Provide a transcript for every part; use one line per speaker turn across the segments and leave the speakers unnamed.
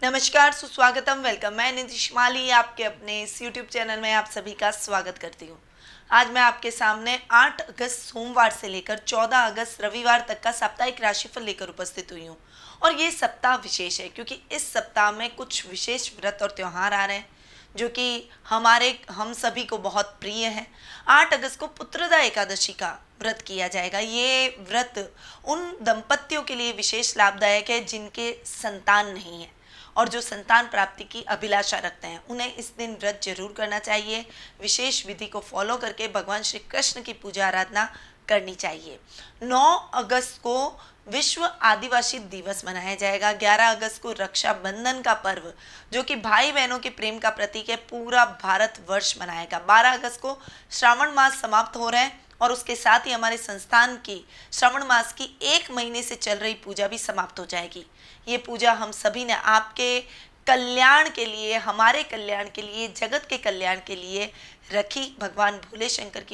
नमस्कार, सुस्वागतम, वेलकम। मैं नितिश माली आपके अपने इस यूट्यूब चैनल में आप सभी का स्वागत करती हूँ। आज मैं आपके सामने 8 अगस्त सोमवार से लेकर 14 अगस्त रविवार तक का साप्ताहिक राशिफल लेकर उपस्थित हुई हूँ। और ये सप्ताह विशेष है क्योंकि इस सप्ताह में कुछ विशेष व्रत और त्यौहार आ रहे हैं जो कि हम सभी को बहुत प्रिय है। 8 अगस्त को पुत्रदा एकादशी का व्रत किया जाएगा। ये व्रत उन दंपतियों के लिए विशेष लाभदायक है जिनके संतान नहीं है और जो संतान प्राप्ति की अभिलाषा रखते हैं, उन्हें इस दिन व्रत जरूर करना चाहिए। विशेष विधि को फॉलो करके भगवान श्री कृष्ण की पूजा आराधना करनी चाहिए। 9 अगस्त को विश्व आदिवासी दिवस मनाया जाएगा। 11 अगस्त को रक्षाबंधन का पर्व जो कि भाई बहनों के प्रेम का प्रतीक है, पूरा भारत वर्ष मनाएगा। 12 अगस्त को श्रावण मास समाप्त हो रहे हैं और उसके साथ ही हमारे संस्थान की श्रावण मास की 1 महीने से चल रही पूजा भी समाप्त हो जाएगी। ये पूजा हम सभी ने आपके कल्याण के लिए, हमारे कल्याण के लिए, जगत के कल्याण के लिए रखी। भगवान भोले शंकर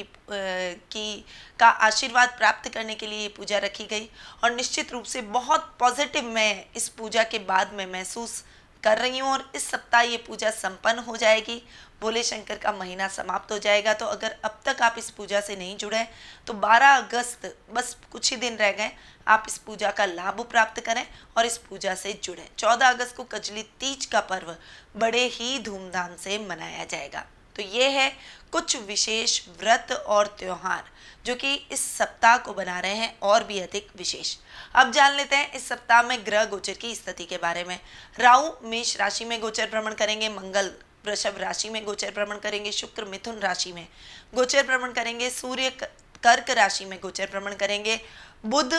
का आशीर्वाद प्राप्त करने के लिए ये पूजा रखी गई और निश्चित रूप से बहुत पॉजिटिव मैं इस पूजा के बाद में महसूस कर रही हूँ। और इस सप्ताह ये पूजा संपन्न हो जाएगी, भोले शंकर का महीना समाप्त हो जाएगा। तो अगर अब तक आप इस पूजा से नहीं जुड़े तो 12 अगस्त बस कुछ ही दिन रह गए, आप इस पूजा का लाभ प्राप्त करें और इस पूजा से जुड़ें। 14 अगस्त को कजली तीज का पर्व बड़े ही धूमधाम से मनाया जाएगा। तो ये है कुछ विशेष व्रत और त्योहार जो कि इस सप्ताह को बना रहे हैं और भी अधिक विशेष। अब जान लेते हैं इस सप्ताह में ग्रह गोचर की स्थिति के बारे में। राहु मेष राशि में गोचर भ्रमण करेंगे, मंगल वृषभ राशि में गोचर भ्रमण करेंगे, शुक्र मिथुन राशि में गोचर भ्रमण करेंगे, सूर्य कर्क राशि में गोचर भ्रमण करेंगे, बुध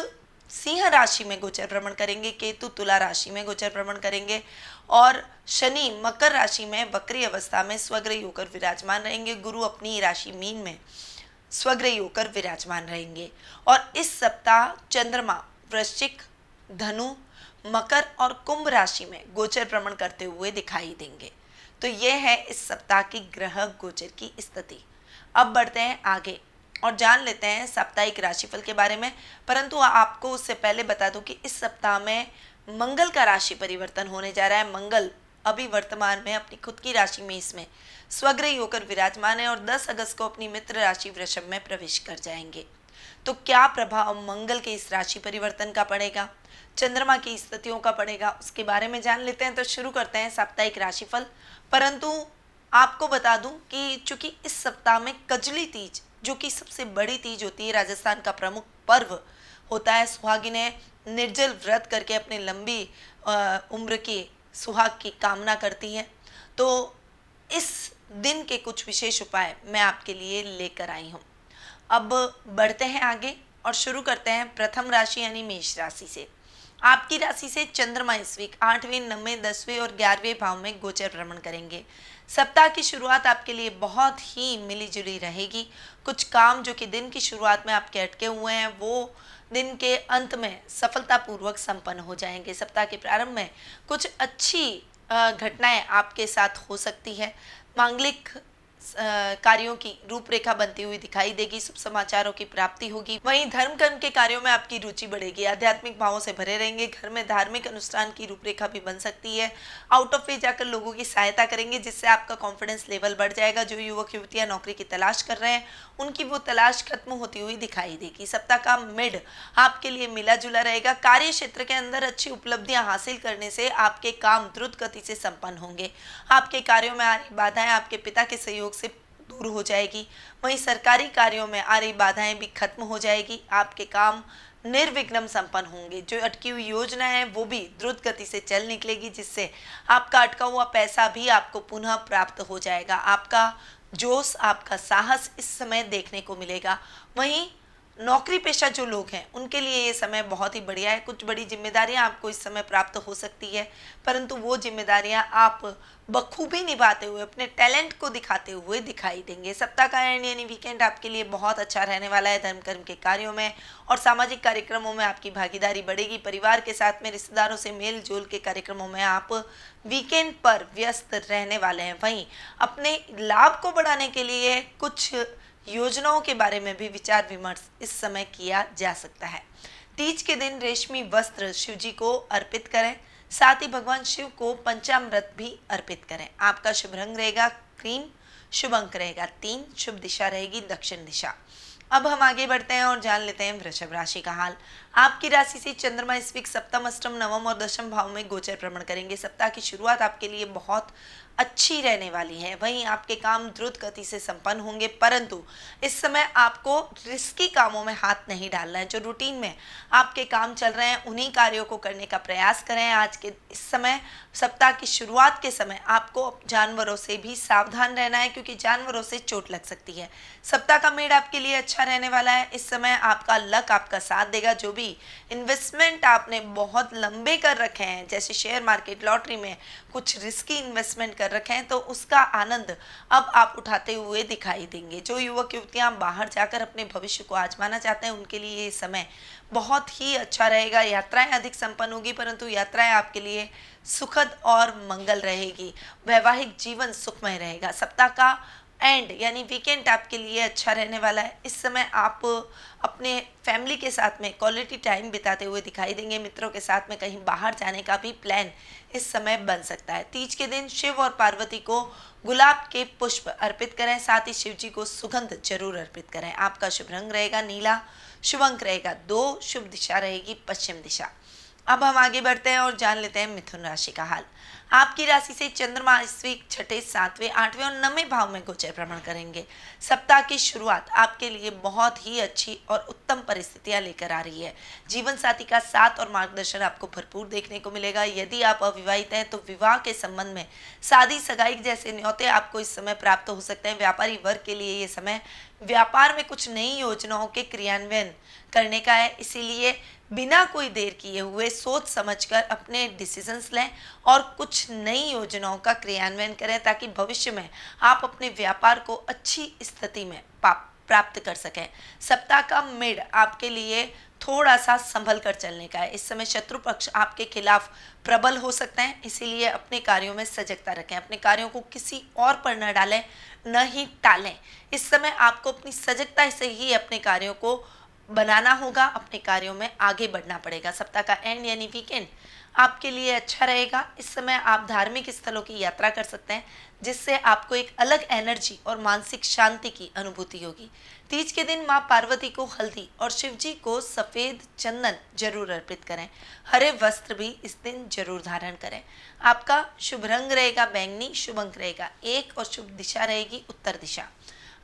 सिंह राशि में गोचर भ्रमण करेंगे, केतु तुला राशि में गोचर भ्रमण करेंगे और शनि मकर राशि में वक्री अवस्था में स्वग्रही होकर विराजमान रहेंगे। गुरु अपनी राशि मीन में स्वग्रही होकर विराजमान रहेंगे। और इस सप्ताह चंद्रमा वृश्चिक, धनु, मकर और कुंभ राशि में गोचर भ्रमण करते हुए दिखाई देंगे। तो यह है इस सप्ताह की ग्रह गोचर की स्थिति। अब बढ़ते हैं आगे और जान लेते हैं साप्ताहिक राशिफल के बारे में। परंतु आपको उससे पहले बता दूं कि इस सप्ताह में मंगल का राशि परिवर्तन होने जा रहा है। मंगल अभी वर्तमान में अपनी खुद की राशि में इसमें स्वग्रही होकर विराजमान है और 10 अगस्त को अपनी मित्र राशि वृषभ में प्रवेश कर जाएंगे। तो क्या प्रभाव मंगल के इस राशि परिवर्तन का पड़ेगा, चंद्रमा की स्थितियों का पड़ेगा, उसके बारे में जान लेते हैं। तो शुरू करते हैं साप्ताहिक राशिफल। परंतु आपको बता दूं कि चूंकि इस सप्ताह में कजली तीज जो कि सबसे बड़ी तीज होती है, राजस्थान का प्रमुख पर्व होता है, सुहागिनें निर्जल व्रत करके अपनी लंबी उम्र की सुहाग की कामना करती हैं। तो इस दिन के कुछ विशेष उपाय मैं आपके लिए लेकर आई हूँ। अब बढ़ते हैं आगे और शुरू करते हैं प्रथम राशि यानी मेष राशि से। आपकी राशि से चंद्रमा इस वीक 8वें, 9वें, 10वें और 11वें भाव में गोचर भ्रमण करेंगे। सप्ताह की शुरुआत आपके लिए बहुत ही मिली जुली रहेगी। कुछ काम जो कि दिन की शुरुआत में आपके अटके हुए हैं वो दिन के अंत में सफलतापूर्वक संपन्न हो जाएंगे। सप्ताह के प्रारंभ में कुछ अच्छी घटनाएं आपके साथ हो सकती है। मांगलिक कार्यों की रूपरेखा बनती हुई दिखाई देगी। शुभ समाचारों की प्राप्ति होगी। वहीं धर्म कर्म के कार्यों में आपकी रुचि बढ़ेगी। आध्यात्मिक भावों से भरे रहेंगे। घर में धार्मिक अनुष्ठान की रूपरेखा भी बन सकती है। आउट ऑफ वे जाकर लोगों की सहायता करेंगे जिससे आपका कॉन्फिडेंस लेवल बढ़ जाएगा। जो युवक युवतियां नौकरी की तलाश कर रहे हैं उनकी वो तलाश खत्म होती हुई दिखाई देगी। सप्ताह का मिड आपके लिए मिला जुला रहेगा। कार्य क्षेत्र के अंदर अच्छी उपलब्धियां हासिल करने से आपके काम द्रुत गति से संपन्न होंगे। आपके कार्यों में आ रही बाधाएं आपके पिता के सहयोग से दूर हो जाएगी। वहीं सरकारी कार्यों में आ रही बाधाएं भी खत्म हो जाएगी। आपके काम निर्विघ्न संपन्न होंगे। जो अटकी हुई योजना है वो भी द्रुत गति से चल निकलेगी जिससे आपका अटका हुआ पैसा भी आपको पुनः प्राप्त हो जाएगा। आपका जोश, आपका साहस इस समय देखने को मिलेगा। वहीं नौकरी पेशा जो लोग हैं उनके लिए ये समय बहुत ही बढ़िया है। कुछ बड़ी जिम्मेदारियां आपको इस समय प्राप्त हो सकती है परंतु वो जिम्मेदारियां आप बखूबी निभाते हुए, अपने टैलेंट को दिखाते हुए दिखाई देंगे। सप्ताह का एंड यानी वीकेंड आपके लिए बहुत अच्छा रहने वाला है। धर्म कर्म के कार्यों में और सामाजिक कार्यक्रमों में आपकी भागीदारी बढ़ेगी। परिवार के साथ में रिश्तेदारों से मेल जोल के कार्यक्रमों में आप वीकेंड पर व्यस्त रहने वाले हैं। वहीं अपने लाभ को बढ़ाने के लिए कुछ योजनाओं के बारे में भी विचार विमर्श इस समय किया जा सकता है। तीज के दिन रेशमी वस्त्र शिव जी को अर्पित करें। साथ ही भगवान शिव को पंचामृत भी अर्पित करें। आपका शुभ रंग रहेगा क्रीम, शुभ अंक रहेगा 3, शुभ दिशा रहेगी दक्षिण दिशा। अब हम आगे बढ़ते हैं और जान लेते हैं वृषभ राशि का हाल। आपकी राशि से चंद्रमा इस वीक सप्तम, अष्टम, नवम और दशम भाव में गोचर भ्रमण करेंगे। सप्ताह की शुरुआत आपके लिए बहुत अच्छी रहने वाली है। वहीं आपके काम द्रुत गति से संपन्न होंगे, परंतु इस समय आपको रिस्की कामों में हाथ नहीं डालना है। जो रूटीन में आपके काम चल रहे हैं उन्हीं कार्यों को करने का प्रयास करें। आज के इस समय सप्ताह की शुरुआत के समय आपको जानवरों से भी सावधान रहना है, क्योंकि जानवरों से चोट लग सकती है। सप्ताह का मेड आपके लिए अच्छा रहने वाला है। इस समय आपका लक आपका साथ देगा। जो भी इन्वेस्टमेंट आपने बहुत लंबे कर रखे हैं, जैसे शेयर मार्केट, लॉटरी में कुछ रिस्की इन्वेस्टमेंट कर रखे हैं, तो उसका आनंद अब आप उठाते हुए दिखाई देंगे। जो युवक युवतियां बाहर जाकर अपने भविष्य को आजमाना चाहते हैं उनके लिए ये समय बहुत ही अच्छा रहेगा। यात्राएं अधिक संपन्न होगी, परंतु यात्राएं आपके लिए सुखद और मंगल रहेगी। वैवाहिक जीवन सुखमय रहेगा। सप्ताह का एंड यानी वीकेंड आपके लिए अच्छा रहने वाला है। इस समय आप अपने फैमिली के साथ में क्वालिटी टाइम बिताते हुए दिखाई देंगे। मित्रों के साथ में कहीं बाहर जाने का भी प्लान इस समय बन सकता है। तीज के दिन शिव और पार्वती को गुलाब के पुष्प अर्पित करें, साथ ही शिव जी को सुगंध जरूर अर्पित करें। आपका शुभ रंग रहेगा नीला, शुभ अंक रहेगा 2, शुभ दिशा रहेगी पश्चिम दिशा। अब हम आगे बढ़ते हैं और जान लेते हैं मिथुन राशि का हाल। आपकी राशि से चंद्रमा इस वीक छठे, सातवें, आठवें और नवें भाव में गोचर भ्रमण करेंगे। सप्ताह की शुरुआत आपके लिए बहुत ही अच्छी और उत्तम परिस्थितियां लेकर आ रही है। जीवन साथी का साथ और मार्गदर्शन आपको भरपूर देखने को मिलेगा। यदि आप अविवाहित हैं तो विवाह के संबंध में शादी सगाई जैसे न्योते आपको इस समय प्राप्त हो सकते हैं। व्यापारी वर्ग के लिए ये समय व्यापार में कुछ नई योजनाओं के क्रियान्वयन करने का है, इसीलिए बिना कोई देर किए हुए सोच समझकर अपने डिसीजंस लें और कुछ नई योजनाओं का क्रियान्वयन करें, ताकि भविष्य में आप अपने व्यापार को अच्छी स्थिति में प्राप्त कर सकें। सप्ताह का मिड आपके लिए थोड़ा सा संभल कर चलने का है। इस समय शत्रु पक्ष आपके खिलाफ प्रबल हो सकते हैं, इसीलिए अपने कार्यों में सजगता रखें। अपने कार्यों को किसी और पर न डालें, न ही टालें। इस समय आपको अपनी सजगता से ही अपने कार्यों को बनाना होगा, अपने कार्यों में आगे बढ़ना पड़ेगा। सप्ताह का एंड यानी वीकेंड आपके लिए अच्छा रहेगा। इस समय आप धार्मिक स्थलों की यात्रा कर सकते हैं, जिससे आपको एक अलग एनर्जी और मानसिक शांति की अनुभूति होगी। तीज के दिन माँ पार्वती को हल्दी और शिव जी को सफ़ेद चंदन जरूर अर्पित करें। हरे वस्त्र भी इस दिन जरूर धारण करें। आपका शुभ रंग रहेगा बैंगनी, शुभ अंक रहेगा 1 और शुभ दिशा रहेगी उत्तर दिशा।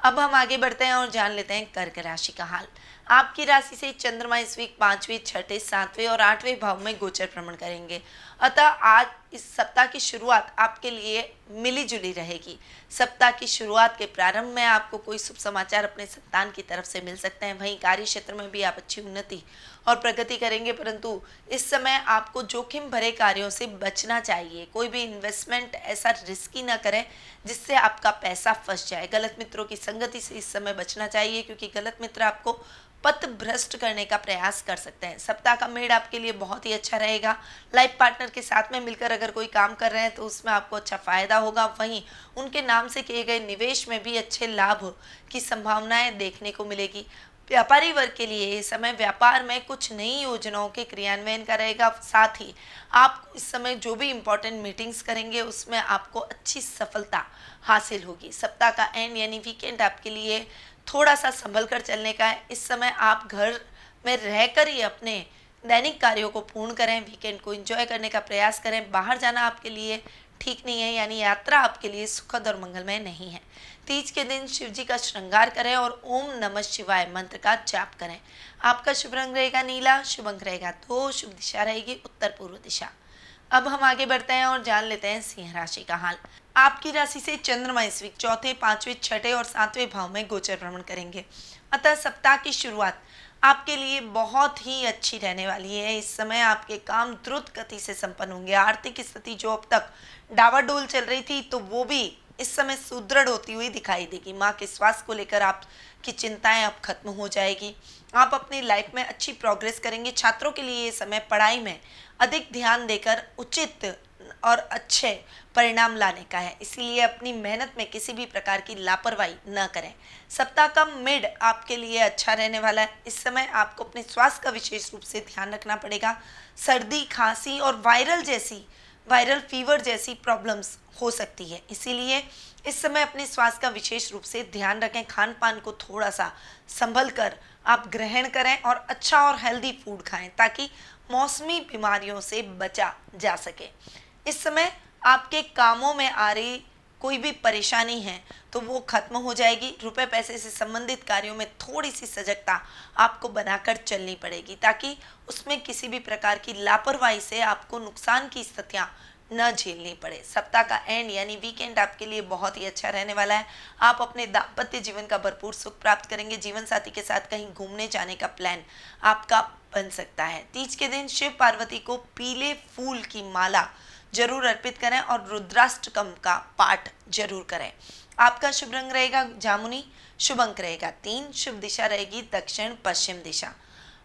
अब हम आगे बढ़ते हैं और जान लेते हैं कर्क राशि का हाल। आपकी राशि से चंद्रमा इस वीक 5वें, 6ठे, 7वें और 8वें भाव में गोचर भ्रमण करेंगे। अतः आज इस सप्ताह की शुरुआत आपके लिए मिली जुली रहेगी। सप्ताह की शुरुआत के प्रारंभ में आपको कोई शुभ समाचार अपने संतान की तरफ से मिल सकते हैं। वहीं कार्य क्षेत्र में भी आप अच्छी उन्नति और प्रगति करेंगे, परंतु इस समय आपको जोखिम भरे कार्यों से बचना चाहिए। कोई भी इन्वेस्टमेंट ऐसा रिस्की ना करें जिससे आपका पैसा फंस जाए। गलत मित्रों की संगति से इस समय बचना चाहिए, क्योंकि गलत मित्र आपको पथ भ्रष्ट करने का प्रयास कर सकते हैं। सप्ताह का मेड आपके लिए बहुत ही अच्छा रहेगा। लाइफ पार्टनर के साथ में मिलकर अगर कोई काम कर रहे हैं तो उसमें आपको अच्छा फायदा होगा। वहीं उनके नाम से किए गए निवेश में भी अच्छे लाभ की संभावनाएं देखने को मिलेगी। व्यापारी वर्ग के लिए ये समय व्यापार में कुछ नई योजनाओं के क्रियान्वयन का रहेगा। साथ ही आप इस समय जो भी इम्पोर्टेंट मीटिंग्स करेंगे उसमें आपको अच्छी सफलता हासिल होगी। सप्ताह का एंड यानी वीकेंड आपके लिए थोड़ा सा संभल कर चलने का है। इस समय आप घर में रहकर ही अपने दैनिक कार्यों को पूर्ण करें, वीकेंड को एंजॉय करने का प्रयास करें। बाहर जाना आपके लिए ठीक नहीं है, यानी यात्रा आपके लिए सुखद और मंगलमय नहीं है। तीज के दिन शिव जी का श्रृंगार करें और ओम नमः शिवाय मंत्र का जाप करें। आपका शुभ रंग रहेगा नीला, शुभ अंक रहेगा 2, शुभ दिशा रहेगी उत्तर पूर्व दिशा। अब हम आगे बढ़ते हैं और जान लेते हैं सिंह राशि का हाल। आपकी राशि से चंद्रमा इस वीक 4थे, 5वें, 6ठे और 7वें भाव में गोचर भ्रमण करेंगे। अतः सप्ताह की शुरुआत आपके लिए बहुत ही अच्छी रहने वाली है। इस समय आपके काम द्रुत गति से संपन्न होंगे। आर्थिक स्थिति जो अब तक डावाडोल चल रही थी तो वो भी इस समय सुदृढ़ होती हुई दिखाई देगी। माँ के स्वास्थ्य को लेकर आपकी चिंताएं अब खत्म हो जाएगी। आप अपनी लाइफ में अच्छी प्रोग्रेस करेंगे। छात्रों के लिए ये समय पढ़ाई में अधिक ध्यान देकर उचित और अच्छे परिणाम लाने का है, इसीलिए अपनी मेहनत में किसी भी प्रकार की लापरवाही न करें। सप्ताह का मिड आपके लिए अच्छा रहने वाला है। इस समय आपको अपने स्वास्थ्य का विशेष रूप से ध्यान रखना पड़ेगा। सर्दी, खांसी और वायरल फीवर जैसी प्रॉब्लम्स हो सकती है, इसीलिए इस समय अपने स्वास्थ्य का विशेष रूप से ध्यान रखें। खान पान को थोड़ा सा संभल कर आप ग्रहण करें और अच्छा और हेल्दी फूड खाएं ताकि मौसमी बीमारियों से बचा जा सके। इस समय आपके कामों में आ रही कोई भी परेशानी है तो वो खत्म हो जाएगी। रुपए पैसे से संबंधित कार्यों में थोड़ी सी सजगता आपको बनाकर चलनी पड़ेगी ताकि उसमें किसी भी प्रकार की लापरवाही से आपको नुकसान की स्थितियां न झेलनी पड़े। सप्ताह का एंड यानी वीकेंड आपके लिए बहुत ही अच्छा रहने वाला है। आप अपने दाम्पत्य जीवन का भरपूर सुख प्राप्त करेंगे। जीवन साथी के साथ कहीं घूमने जाने का प्लान आपका बन सकता है। तीज के दिन शिव पार्वती को पीले फूल की माला जरूर अर्पित करें और रुद्राष्टकम का पाठ जरूर करें। आपका शुभ रंग रहेगा जामुनी, शुभ अंक रहेगा 3, शुभ दिशा रहेगी दक्षिण पश्चिम दिशा।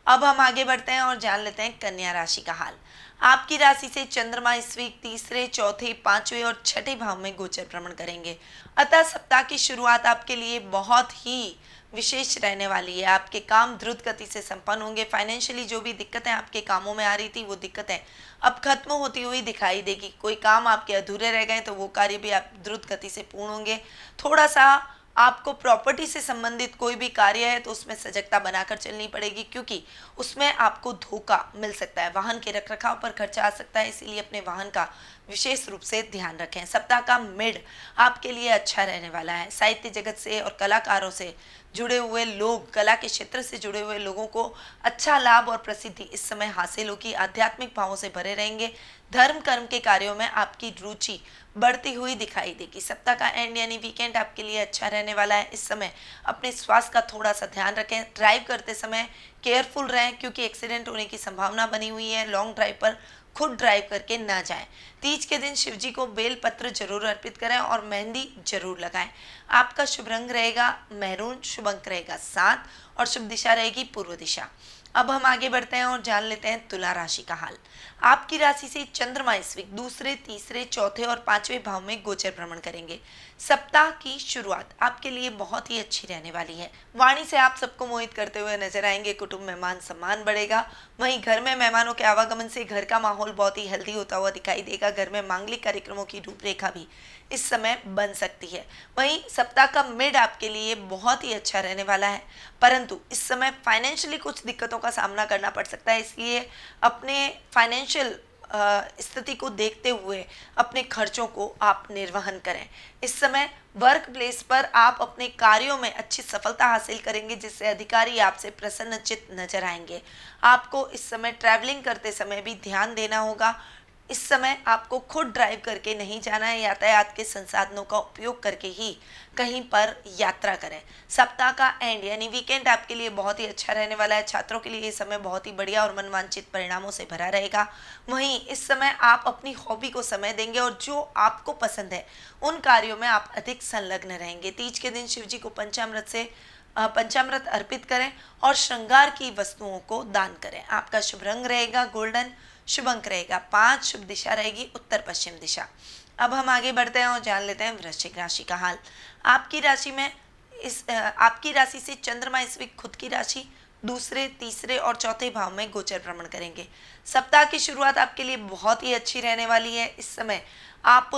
अब हम आगे बढ़ते हैं और जान लेते हैं कन्या राशि का हाल। आपकी राशि से चंद्रमा इस वीक तीसरे, चौथे, पांचवें और छठे भाव में गोचर भ्रमण करेंगे। अतः सप्ताह की शुरुआत आपके लिए बहुत ही विशेष रहने वाली है। आपके काम द्रुत गति से संपन्न होंगे। फाइनेंशियली जो भी दिक्कतें आपके कामों में आ रही थी वो दिक्कतें अब खत्म होती हुई दिखाई देगी। कोई काम आपके अधूरे रह गए तो वो कार्य भी आप द्रुत गति से पूर्ण होंगे। थोड़ा सा आपको प्रॉपर्टी से संबंधित कोई भी कार्य है तो उसमें सजगता बनाकर चलनी पड़ेगी क्योंकि उसमें आपको धोखा मिल सकता है। वाहन के रखरखाव पर खर्चा आ सकता है, इसीलिए अपने वाहन का विशेष रूप से ध्यान रखें। सप्ताह का मिड आपके लिए अच्छा रहने वाला है। साहित्य जगत से और कलाकारों से जुड़े हुए लोग, कला के क्षेत्र से जुड़े हुए लोगों को अच्छा लाभ और प्रसिद्धि इस समय हासिल होगी। आध्यात्मिक भावों से भरे रहेंगे। धर्म कर्म के कार्यों में आपकी रुचि बढ़ती हुई दिखाई देगी। सप्ताह का एंड यानी वीकेंड आपके लिए अच्छा रहने वाला है। इस समय अपने स्वास्थ्य का थोड़ा सा ध्यान रखें। ड्राइव करते समय केयरफुल रहें क्योंकि एक्सीडेंट होने की संभावना बनी हुई है। लॉन्ग ड्राइव पर खुद ड्राइव करके ना जाएं। तीज के दिन शिवजी को बेल पत्र जरूर अर्पित करें और मेहंदी जरूर लगाएं। आपका शुभ रंग रहेगा मैरून, शुभ अंक रहेगा 7 और शुभ दिशा रहेगी पूर्व दिशा। अब हम आगे बढ़ते हैं और जान लेते हैं तुला राशि का हाल। आपकी राशि से चंद्रमा इस वीक दूसरे, तीसरे, चौथे और पांचवें भाव में गोचर भ्रमण करेंगे। सप्ताह की शुरुआत आपके लिए बहुत ही अच्छी रहने वाली है। वाणी से आप सबको मोहित करते हुए नजर आएंगे। कुटुंब में मान सम्मान बढ़ेगा। वहीं घर में मेहमानों के आवागमन से घर का माहौल बहुत ही हेल्दी होता हुआ दिखाई देगा। घर में मांगलिक कार्यक्रमों की रूपरेखा भी इस समय बन सकती है। वहीं सप्ताह का मिड आपके लिए बहुत ही अच्छा रहने वाला है, परंतु इस समय फाइनेंशियली कुछ दिक्कतों का सामना करना पड़ सकता है, इसलिए अपने फाइनेंशियल स्थिति को देखते हुए अपने खर्चों को आप निर्वहन करें। इस समय वर्क प्लेस पर आप अपने कार्यों में अच्छी सफलता हासिल करेंगे जिससे अधिकारी आपसे प्रसन्नचित्त नजर आएंगे। आपको इस समय ट्रैवलिंग करते समय भी ध्यान देना होगा। इस समय आपको खुद ड्राइव करके नहीं जाना है। यातायात के संसाधनों का उपयोग करके ही कहीं पर यात्रा करें। सप्ताह का एंड यानी वीकेंड आपके लिए बहुत ही अच्छा रहने वाला है। छात्रों के लिए ये समय बहुत ही बढ़िया और मनवांछित परिणामों से भरा रहेगा। वहीं इस समय आप अपनी हॉबी को समय देंगे और जो आपको पसंद है उन कार्यों में आप अधिक संलग्न रहेंगे। तीज के दिन शिव जी को पंचामृत अर्पित करें और श्रृंगार की वस्तुओं को दान करें। आपका शुभ रंग रहेगा गोल्डन, शुभ अंक रहेगा 5, शुभ दिशा रहेगी उत्तर पश्चिम दिशा। अब हम आगे बढ़ते हैं और जान लेते हैं वृश्चिक राशि का हाल। आपकी राशि से चंद्रमा इस वीक खुद की राशि दूसरे, तीसरे और चौथे भाव में गोचर भ्रमण करेंगे। सप्ताह की शुरुआत आपके लिए बहुत ही अच्छी रहने वाली है। इस समय आप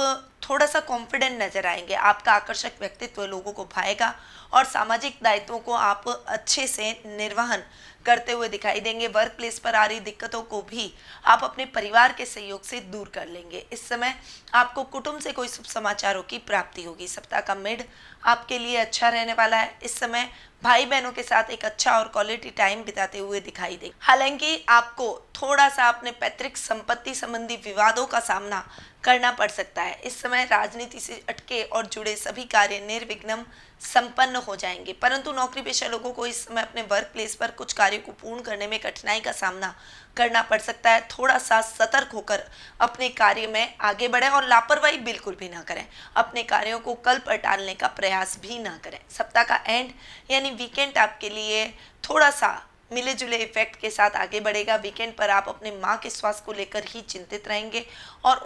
थोड़ा सा कॉन्फिडेंट नजर आएंगे। आपका आकर्षक व्यक्तित्व लोगों को भाएगा और सामाजिक दायित्वों को आप अच्छे से निर्वहन करते हुए दिखाई देंगे। वर्क प्लेस पर आ रही दिक्कतों को भी आप अपने परिवार के सहयोग से दूर कर लेंगे। इस समय आपको कुटुंब से कोई शुभ समाचारों की प्राप्ति होगी। सप्ताह का मिड आपके लिए अच्छा रहने वाला है। इस समय भाई बहनों के साथ एक अच्छा और क्वालिटी टाइम बिताते हुए दिखाई दे। हालांकि आपको थोड़ा सा अपने पैतृक संपत्ति संबंधी विवादों का सामना करना पड़ सकता है। इस समय राजनीति से अटके और जुड़े सभी कार्य निर्विघ्न संपन्न हो जाएंगे, परंतु नौकरी पेशा लोगों को इस समय अपने वर्क प्लेस पर कुछ कार्यों को पूर्ण करने में कठिनाई का सामना करना पड़ सकता है। थोड़ा सा सतर्क होकर अपने कार्य में आगे बढ़ें और लापरवाही बिल्कुल भी ना करें। अपने कार्यों को कल पर टालने का प्रयास भी ना करें। सप्ताह का एंड यानी वीकेंड आपके लिए थोड़ा सा मिले जुले इफेक्ट के साथ आगे बढ़ेगा। वीकेंड पर आप अपने माँ के स्वास्थ्य को लेकर ही चिंतित रहेंगे और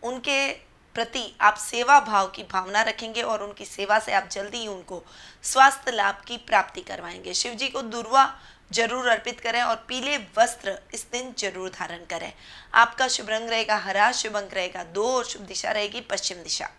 उनके प्रति आप सेवा भाव की भावना रखेंगे और उनकी सेवा से आप जल्दी ही उनको स्वास्थ्य लाभ की प्राप्ति करवाएंगे। शिव जी को दूर्वा जरूर अर्पित करें और पीले वस्त्र इस दिन जरूर धारण करें। आपका शुभ रंग रहेगा हरा, शुभ अंक रहेगा 2 और शुभ दिशा रहेगी पश्चिम दिशा।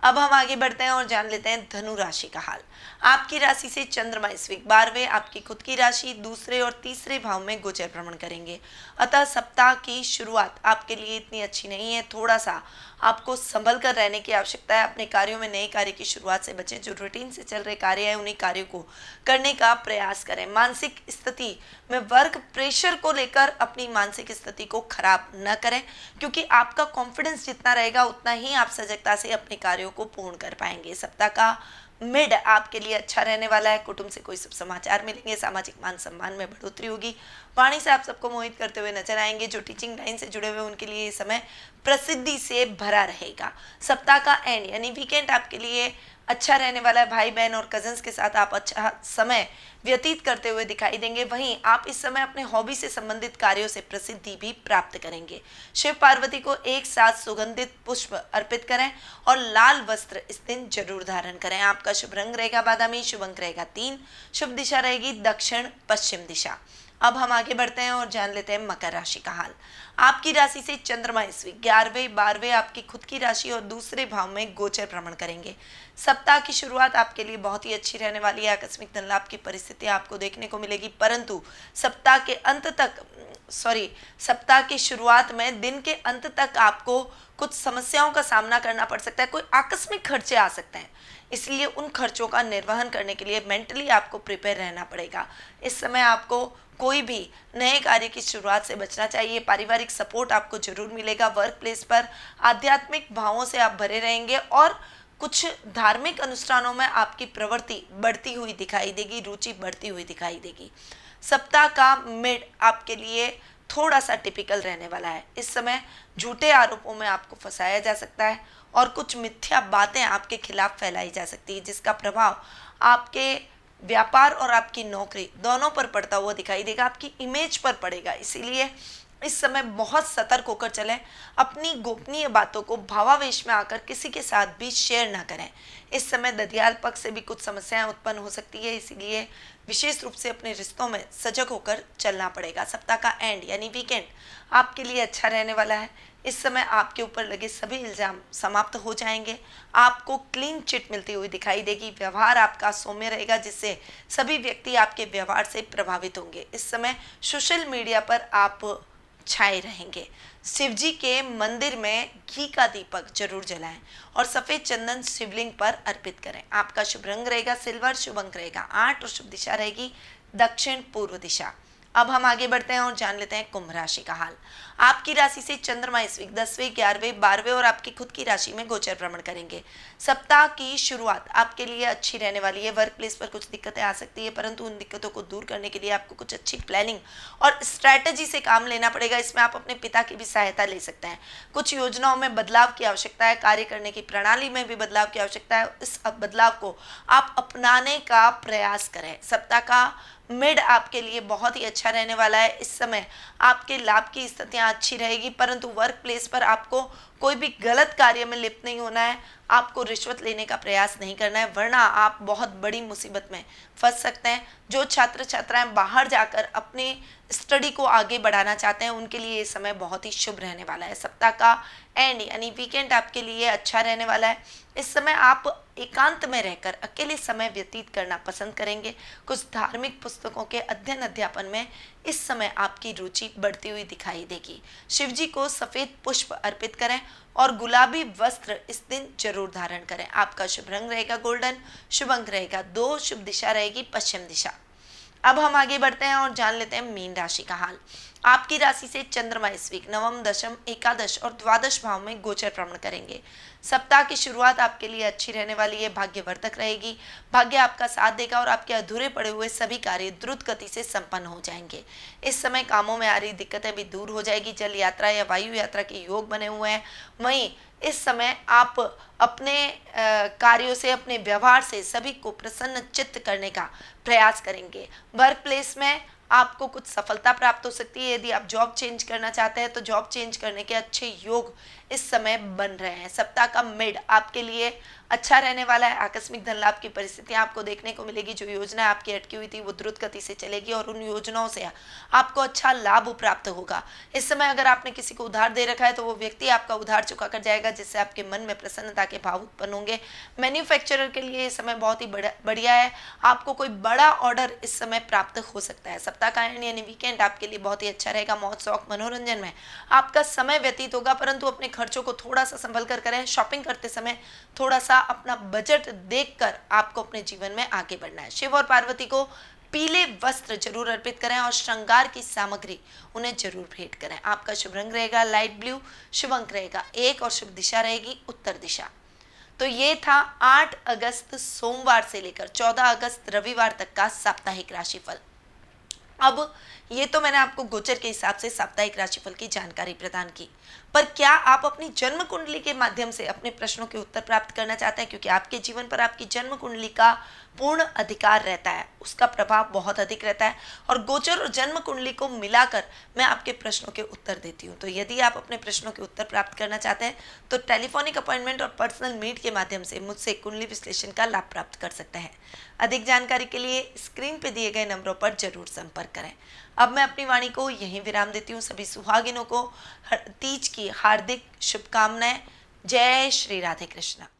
अब हम आगे बढ़ते हैं और जान लेते हैं धनु राशि का हाल। आपकी राशि से चंद्रमा इस वीक 12वें आपकी खुद की राशि दूसरे और तीसरे भाव में गोचर भ्रमण करेंगे। अतः सप्ताह की शुरुआत आपके लिए इतनी अच्छी नहीं है। थोड़ा सा आपको संभल कर रहने की आवश्यकता है। अपने कार्यों में नए कार्य की शुरुआत से बचें। जो रूटीन से चल रहे कार्य है उन्हीं कार्यों को करने का प्रयास करें। मानसिक स्थिति में वर्क प्रेशर को लेकर अपनी मानसिक स्थिति को खराब न करें, क्योंकि आपका कॉन्फिडेंस जितना रहेगा उतना ही आप सजगता से अपने कार्यों को पूर्ण कर पाएंगे। सप्ताह का मिड आपके लिए अच्छा रहने वाला है। कुटुंब से कोई शुभ समाचार मिलेंगे। सामाजिक मान सम्मान में बढ़ोतरी होगी। वाणी से आप सबको मोहित करते हुए नजर आएंगे। जो टीचिंग लाइन से जुड़े हुए उनके लिए ये समय प्रसिद्धि से भरा रहेगा। सप्ताह का एंड यानी वीकेंड आपके लिए अच्छा रहने वाला है। भाई बहन और कजन्स के साथ आप अच्छा समय व्यतीत करते हुए दिखाई देंगे। वहीं आप इस समय अपने हॉबी से संबंधित कार्यों से प्रसिद्धि भी प्राप्त करेंगे। शिव पार्वती को एक साथ सुगंधित पुष्प अर्पित करें और लाल वस्त्र इस दिन जरूर धारण करें। आपका शुभ रंग रहेगा बादामी, शुभ अंक रहेगा 3, शुभ दिशा रहेगी दक्षिण पश्चिम दिशा। अब हम आगे बढ़ते हैं और जान लेते हैं मकर राशि का हाल। आपकी राशि से चंद्रमा इस वीक 11वें 12वें आपकी खुद की राशि और दूसरे भाव में गोचर भ्रमण करेंगे। सप्ताह की शुरुआत आपके लिए बहुत ही अच्छी रहने वाली है। आकस्मिक धन लाभ की परिस्थिति आपको देखने को मिलेगी, परंतु सप्ताह की शुरुआत में दिन के अंत तक आपको कुछ समस्याओं का सामना करना पड़ सकता है। कोई आकस्मिक खर्चे आ सकते हैं, इसलिए उन खर्चों का निर्वहन करने के लिए मेंटली आपको प्रिपेयर रहना पड़ेगा। इस समय आपको कोई भी नए कार्य की शुरुआत से बचना चाहिए। पारिवारिक सपोर्ट आपको जरूर मिलेगा। वर्क प्लेस पर आध्यात्मिक भावों से आप भरे रहेंगे और कुछ धार्मिक अनुष्ठानों में आपकी प्रवृत्ति बढ़ती हुई दिखाई देगी, रुचि बढ़ती हुई दिखाई देगी। सप्ताह का मिड आपके लिए थोड़ा सा टिपिकल रहने वाला है। इस समय झूठे आरोपों में आपको फंसाया जा सकता है और कुछ मिथ्या बातें आपके खिलाफ फैलाई जा सकती है, जिसका प्रभाव आपके व्यापार और आपकी नौकरी दोनों पर पड़ता हुआ दिखाई देगा। आपकी इमेज पर पड़ेगा, इसीलिए इस समय बहुत सतर्क होकर चलें। अपनी गोपनीय बातों को भावावेश में आकर किसी के साथ भी शेयर ना करें। इस समय ददियाल पक्ष से भी कुछ समस्याएं उत्पन्न हो सकती है, इसीलिए विशेष रूप से अपने रिश्तों में सजग होकर चलना पड़ेगा। सप्ताह का एंड यानी वीकेंड आपके लिए अच्छा रहने वाला है। इस समय आपके ऊपर लगे सभी इल्जाम समाप्त हो जाएंगे। आपको क्लीन चिट मिलती हुई दिखाई देगी। व्यवहार आपका सौम्य रहेगा, जिससे सभी व्यक्ति आपके व्यवहार से प्रभावित होंगे। इस समय सोशल मीडिया पर आप छाए रहेंगे। शिव जी के मंदिर में घी का दीपक जरूर जलाएं और सफेद चंदन शिवलिंग पर अर्पित करें। आपका शुभ रंग रहेगा सिल्वर, शुभ अंक रहेगा 8 और शुभ दिशा रहेगी दक्षिण पूर्व दिशा। अब हम आगे बढ़ते हैं और जान लेते हैं कुंभ राशि का हाल। आपकी राशि से चंद्रमा इस वीक 10वें 11वें 12वें और आपकी खुद की राशि में गोचर भ्रमण करेंगे। सप्ताह की शुरुआत आपके लिए अच्छी रहने वाली है। वर्क प्लेस पर कुछ दिक्कतें आ सकती है, परंतु उन दिक्कतों को दूर करने के लिए आपको कुछ अच्छी प्लानिंग और स्ट्रैटेजी से काम लेना पड़ेगा। इसमें आप अपने पिता की भी सहायता ले सकते हैं। कुछ योजनाओं में बदलाव की आवश्यकता है। कार्य करने की प्रणाली में भी बदलाव की आवश्यकता है। इस बदलाव को आप अपनाने का प्रयास करें। सप्ताह का मिड आपके लिए बहुत ही अच्छा रहने वाला है। इस समय आपके लाभ की स्थितियां अच्छी रहेगी, परंतु वर्क प्लेस पर आपको कोई भी गलत कार्य में लिप्त नहीं होना है। आपको रिश्वत लेने का प्रयास नहीं करना है, वरना आप बहुत बड़ी मुसीबत में फंस सकते हैं। जो छात्र छात्राएं बाहर जाकर अपनी स्टडी को आगे बढ़ाना चाहते हैं, उनके लिए ये समय बहुत ही शुभ रहने वाला है। सप्ताह का एंड यानी वीकेंड आपके लिए अच्छा रहने वाला है। इस समय आप एकांत में रहकर अकेले समय व्यतीत करना पसंद करेंगे। कुछ धार्मिक पुस्तकों के अध्ययन अध्यापन में इस समय आपकी रुचि बढ़ती हुई दिखाई देगी। शिव जी को सफेद पुष्प अर्पित करें और गुलाबी वस्त्र इस दिन जरूर धारण करें। आपका शुभ रंग रहेगा गोल्डन, शुभ अंक रहेगा 2, शुभ दिशा रहेगी पश्चिम दिशा। अब हम आगे बढ़ते हैं और जान लेते हैं मीन राशि का हाल। आपकी राशि से चंद्रमा इस वीक 9, 10, एकादश और द्वादश भाव में गोचर भ्रमण करेंगे। सप्ताह की शुरुआत आपके लिए अच्छी रहने वाली है। भाग्यवर्धक रहेगी। भाग्य आपका साथ देगा और आपके अधूरे पड़े हुए सभी कार्य द्रुत गति से संपन्न हो जाएंगे। इस समय कामों में आ रही दिक्कतें भी दूर हो जाएगी। जल यात्रा या वायु यात्रा के योग बने हुए हैं। वहीं इस समय आप अपने कार्यों से, अपने व्यवहार से सभी को प्रसन्न चित्त करने का प्रयास करेंगे। वर्क प्लेस में आपको कुछ सफलता प्राप्त हो सकती है। यदि आप जॉब चेंज करना चाहते हैं तो जॉब चेंज करने के अच्छे योग इस समय बन रहे हैं। सप्ताह का मिड आपके लिए अच्छा रहने वाला है। आकस्मिक धन लाभ की परिस्थितियां आपको देखने को मिलेगी। जो योजना आपकी अटकी हुई थी वो द्रुत गति से चलेगी और उन योजनाओं से आपको अच्छा लाभ प्राप्त होगा। इस समय अगर आपने किसी को उधार दे रखा है तो वो व्यक्ति आपका उधार चुका कर जाएगा, जिससे आपके मन में प्रसन्नता के भाव उत्पन्न होंगे। मैन्युफैक्चरर के लिए इस समय बहुत ही बढ़िया है। आपको कोई बड़ा ऑर्डर इस समय प्राप्त हो सकता है। सप्ताह का एंड यानी वीकेंड आपके लिए बहुत ही अच्छा रहेगा। मौज शौक मनोरंजन में आपका समय व्यतीत होगा, परंतु अपने खर्चों को थोड़ा सा संभल कर करें। शॉपिंग करते समय थोड़ा सा अपना बजट देखकर आपको अपने जीवन में आगे बढ़ना है। शिव और पार्वती को पीले वस्त्र जरूर अर्पित करें और श्रृंगार की सामग्री उन्हें जरूर भेंट करें। आपका शुभ रंग रहेगा लाइट ब्लू, शुभ अंक रहेगा 1 और शुभ दिशा रहेगी उत्तर दिशा। तो ये था 8 अगस्त सोमवार से लेकर 14 अगस्त रविवार तक का साप्ताहिक राशिफल। अब ये तो मैंने आपको गोचर के हिसाब से साप्ताहिक राशिफल की जानकारी प्रदान की, पर क्या आप अपनी जन्म कुंडली के माध्यम से अपने प्रश्नों के उत्तर प्राप्त करना चाहते हैं? क्योंकि आपके जीवन पर आपकी जन्म कुंडली का पूर्ण अधिकार रहता है, उसका प्रभाव बहुत अधिक रहता है और गोचर और जन्म कुंडली को मिलाकर मैं आपके प्रश्नों के उत्तर देती हूँ। तो यदि आप अपने प्रश्नों के उत्तर प्राप्त करना चाहते हैं तो टेलीफोनिक अपॉइंटमेंट और पर्सनल मीट के माध्यम से मुझसे कुंडली विश्लेषण का लाभ प्राप्त कर सकते हैं। अधिक जानकारी के लिए स्क्रीन पर दिए गए नंबरों पर जरूर संपर्क करें। अब मैं अपनी वाणी को यहीं विराम देती हूँ। सभी सुहागिनों को तीज की हार्दिक शुभकामनाएं। जय श्री राधे कृष्ण।